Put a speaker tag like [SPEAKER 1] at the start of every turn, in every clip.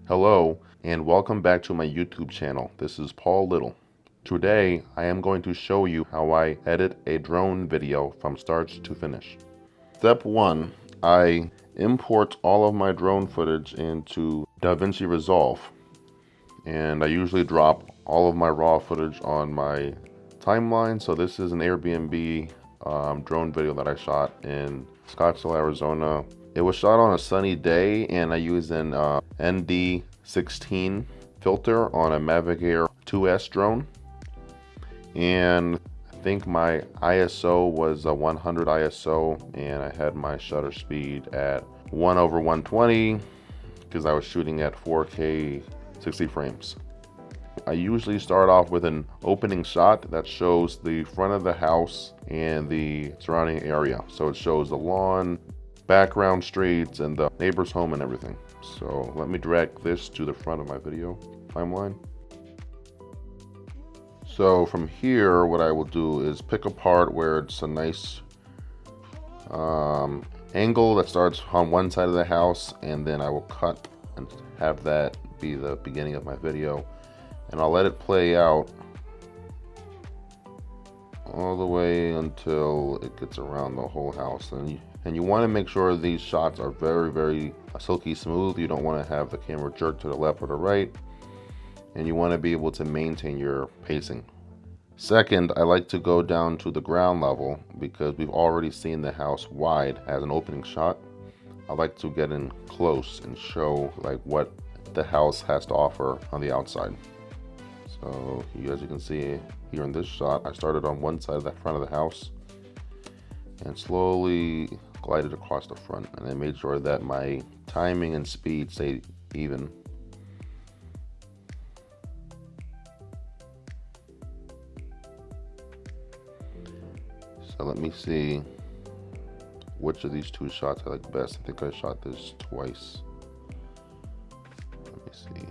[SPEAKER 1] Hello, and welcome back to my YouTube channel. This is Paul Little. Today, I am going to show you how I edit a drone video from start to finish. Step 1, I import all of my drone footage into Davinci Resolve, and I usually drop all of my raw footage on my timeline. So this is an Airbnb drone video that I shot in Scottsdale, Arizona. It was shot on a sunny day, and I used an ND16 filter on a Mavic Air 2S drone. And I think my ISO was a 100 ISO, and I had my shutter speed at 1/120 because I was shooting at 4K 60 frames. I usually start off with an opening shot that shows the front of the house and the surrounding area. So it shows the lawn, background streets, and the neighbor's home and everything. So let me drag this to the front of my video timeline. So from here, what I will do is pick a part where it's a nice angle that starts on one side of the house, and then I will cut and have that be the beginning of my video. And I'll let it play out all the way until it gets around the whole house. And you want to make sure these shots are very silky smooth. You don't want to have the camera jerk to the left or the right. And you want to be able to maintain your pacing. Second, I like to go down to the ground level because we've already seen the house wide as an opening shot. I like to get in close and show like what the house has to offer on the outside. So as you can see here in this shot, I started on one side of the front of the house and slowly glided across the front, and I made sure that my timing and speed stayed even. So let me see which of these two shots I like best. I think I shot this twice. Let me see.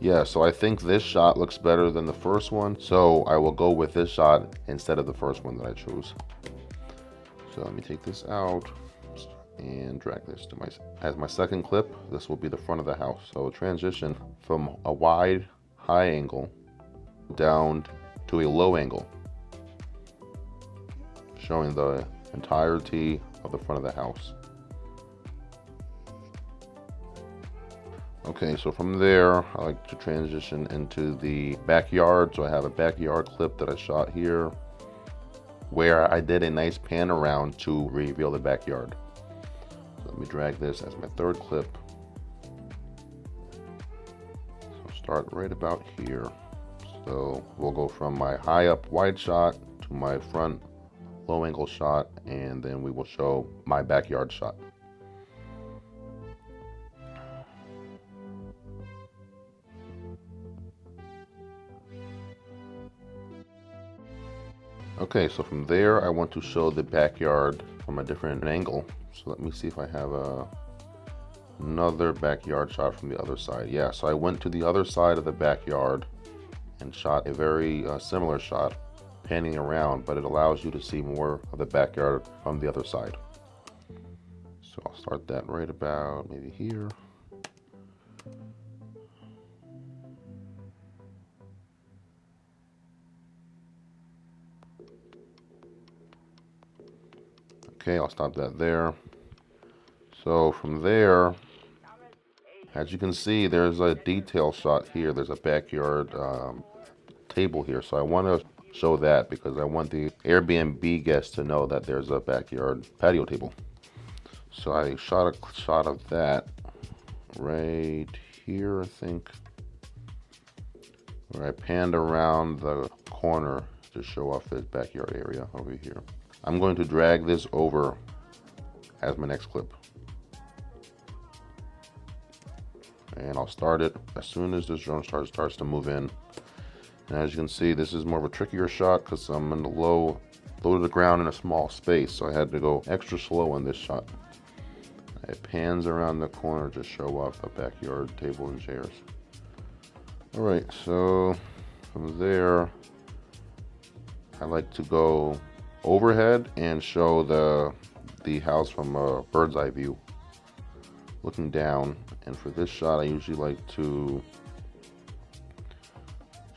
[SPEAKER 1] Yeah, so I think this shot looks better than the first one, so I will go with this shot instead of the first one that I chose. So let me take this out and drag this to as my second clip. This will be the front of the house. So transition from a wide, high angle down to a low angle, showing the entirety of the front of the house. Okay, so from there, I like to transition into the backyard. So I have a backyard clip that I shot here where I did a nice pan around to reveal the backyard. So let me drag this as my third clip. So start right about here. So we'll go from my high up wide shot to my front low angle shot, and then we will show my backyard shot. Okay, so from there I want to show the backyard from a different angle. So let me see if I have another backyard shot from the other side. Yeah, so I went to the other side of the backyard and shot a very similar shot, panning around, but it allows you to see more of the backyard from the other side. So I'll start that right about maybe here. Okay, I'll stop that there. So from there, as you can see, there's a detail shot here. There's a backyard table here. So I want to show that because I want the Airbnb guests to know that there's a backyard patio table. So I shot a shot of that right here, I think, where I panned around the corner to show off the backyard area over here. I'm going to drag this over as my next clip. And I'll start it as soon as this drone starts to move in. And as you can see, this is more of a trickier shot because I'm in the low to the ground in a small space, so I had to go extra slow on this shot. It pans around the corner to show off a backyard table and chairs. Alright, so from there, I like to go overhead and show the house from a bird's eye view, looking down. And for this shot, I usually like to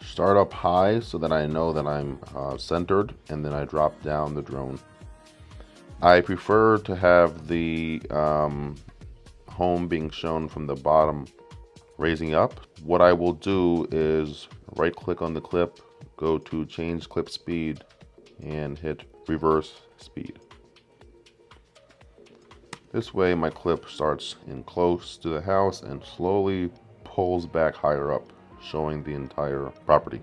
[SPEAKER 1] start up high so that I know that I'm centered, and then I drop down the drone. I prefer to have the home being shown from the bottom raising up. What I will do is right click on the clip, go to change clip speed, and hit reverse speed. This way my clip starts in close to the house and slowly pulls back higher up, showing the entire property.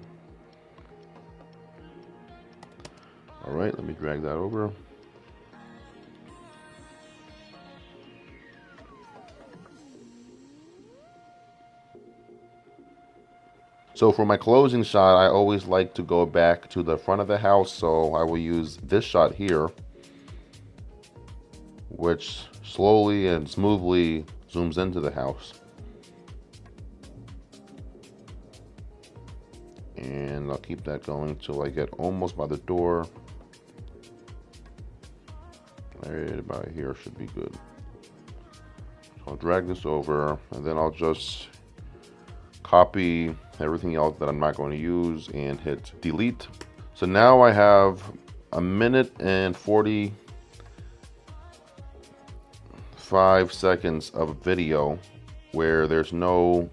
[SPEAKER 1] Alright, let me drag that over. So for my closing shot, I always like to go back to the front of the house, so I will use this shot here, which slowly and smoothly zooms into the house. And I'll keep that going till I get almost by the door. Right about here should be good. So I'll drag this over, and then I'll just copy everything else that I'm not going to use and hit delete. So now I have 1 minute and 45 seconds of video where there's no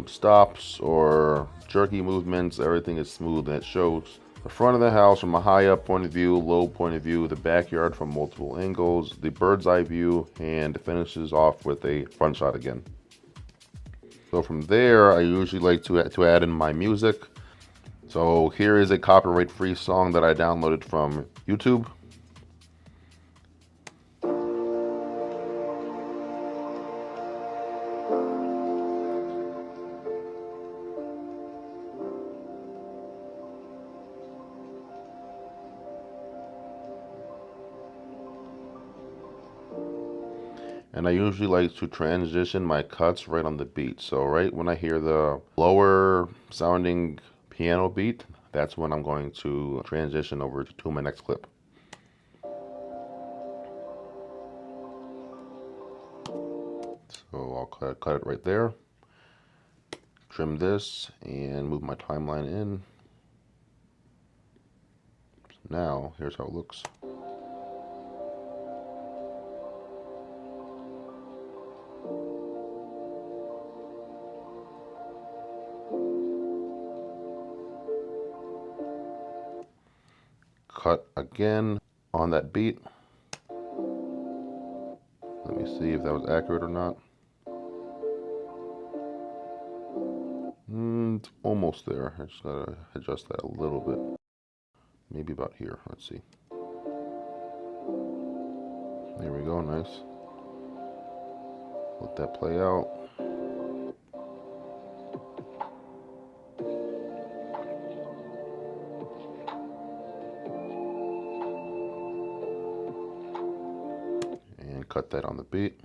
[SPEAKER 1] stops or jerky movements. Everything is smooth, and it shows the front of the house from a high up point of view, low point of view, the backyard from multiple angles, the bird's eye view, and it finishes off with a front shot again. So from there, I usually like to add in my music. So here is a copyright-free song that I downloaded from YouTube. And I usually like to transition my cuts right on the beat. So right when I hear the lower sounding piano beat, that's when I'm going to transition over to my next clip. So I'll cut it right there, trim this, and move my timeline in. Now, here's how it looks. Cut again on that beat. Let me see if that was accurate or not. It's almost there. I just gotta adjust that a little bit. Maybe about here. Let's see. There we go. Nice. Let that play out. And cut that on the beat.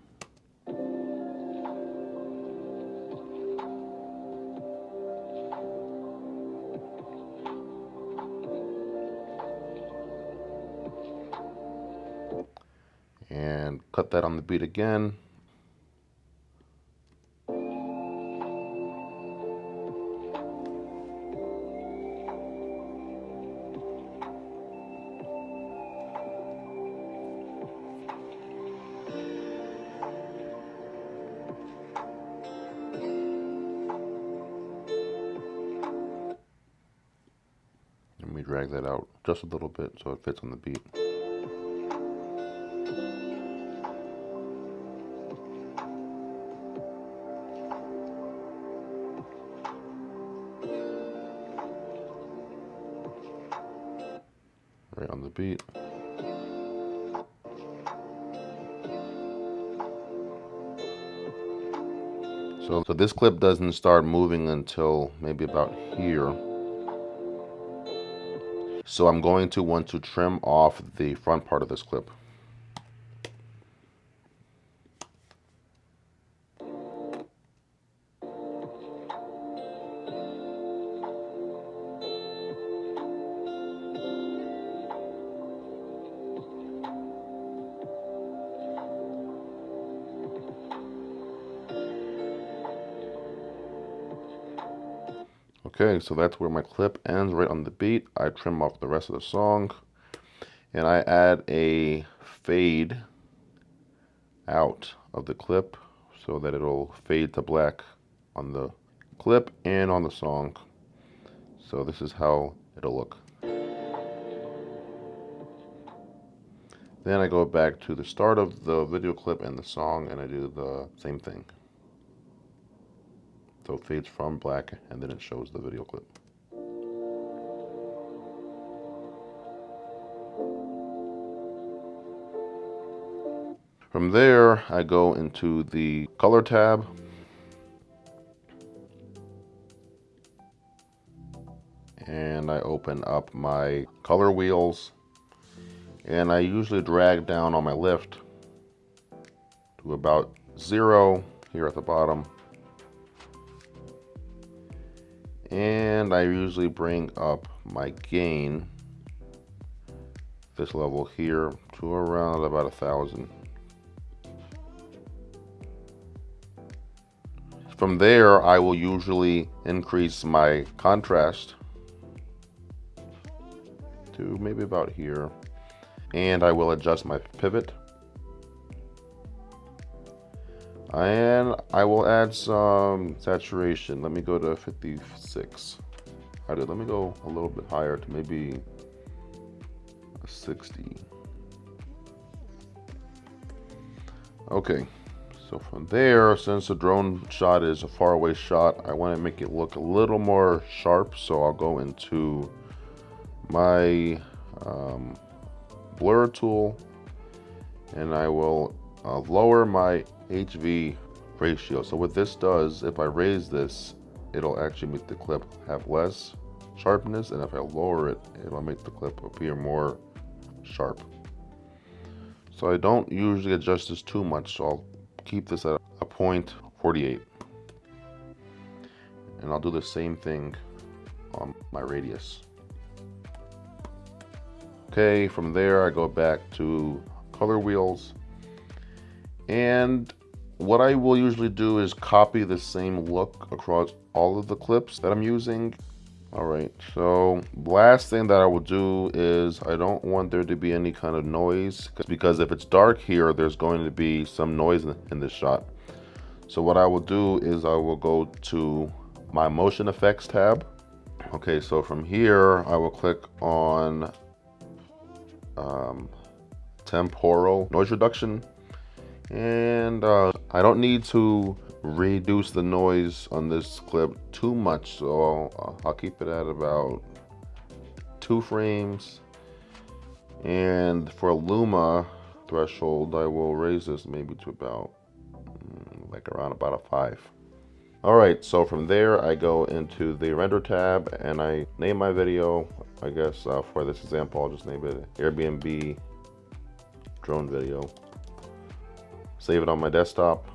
[SPEAKER 1] And cut that on the beat again. Let me drag that out just a little bit so it fits on the beat. Right on the beat. So this clip doesn't start moving until maybe about here. So I'm going to want to trim off the front part of this clip. Okay, so that's where my clip ends, right on the beat. I trim off the rest of the song, and I add a fade out of the clip so that it'll fade to black on the clip and on the song. So this is how it'll look. Then I go back to the start of the video clip and the song, and I do the same thing. So it fades from black, and then it shows the video clip. From there, I go into the color tab. And I open up my color wheels. And I usually drag down on my lift to about 0 here at the bottom. And I usually bring up my gain, this level here, to around about 1,000. From there, I will usually increase my contrast to maybe about here. And I will adjust my pivot. And I will add some saturation. Let me go to 56. Let me go a little bit higher to maybe a 60. Okay, so from there, since the drone shot is a faraway shot, I want to make it look a little more sharp. So I'll go into my blur tool, and I will lower my HV ratio. So what this does, if I raise this, it'll actually make the clip have less sharpness, and if I lower it, it'll make the clip appear more sharp. So I don't usually adjust this too much, so I'll keep this at a 0.48. And I'll do the same thing on my radius. Okay, from there I go back to color wheels, and what I will usually do is copy the same look across all of the clips that I'm using. All right, so last thing that I will do is I don't want there to be any kind of noise, because if it's dark here, there's going to be some noise in this shot. So what I will do is I will go to my motion effects tab. Okay, so from here I will click on temporal noise reduction, and I don't need to reduce the noise on this clip too much, so I'll keep it at about 2 frames. And for Luma threshold, I will raise this maybe to about like around about a 5. All right, so from there I go into the render tab and I name my video. I guess for this example, I'll just name it Airbnb drone video. Save it on my desktop.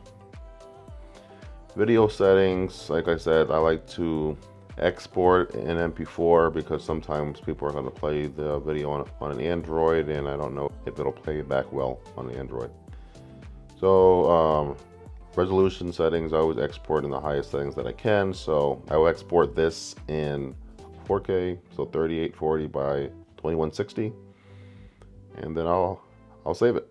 [SPEAKER 1] Video settings, like I said, I like to export in MP4 because sometimes people are going to play the video on an Android, and I don't know if it'll play back well on the Android. So resolution settings, I always export in the highest settings that I can. So I will export this in 4K, so 3840 by 2160, and then I'll save it.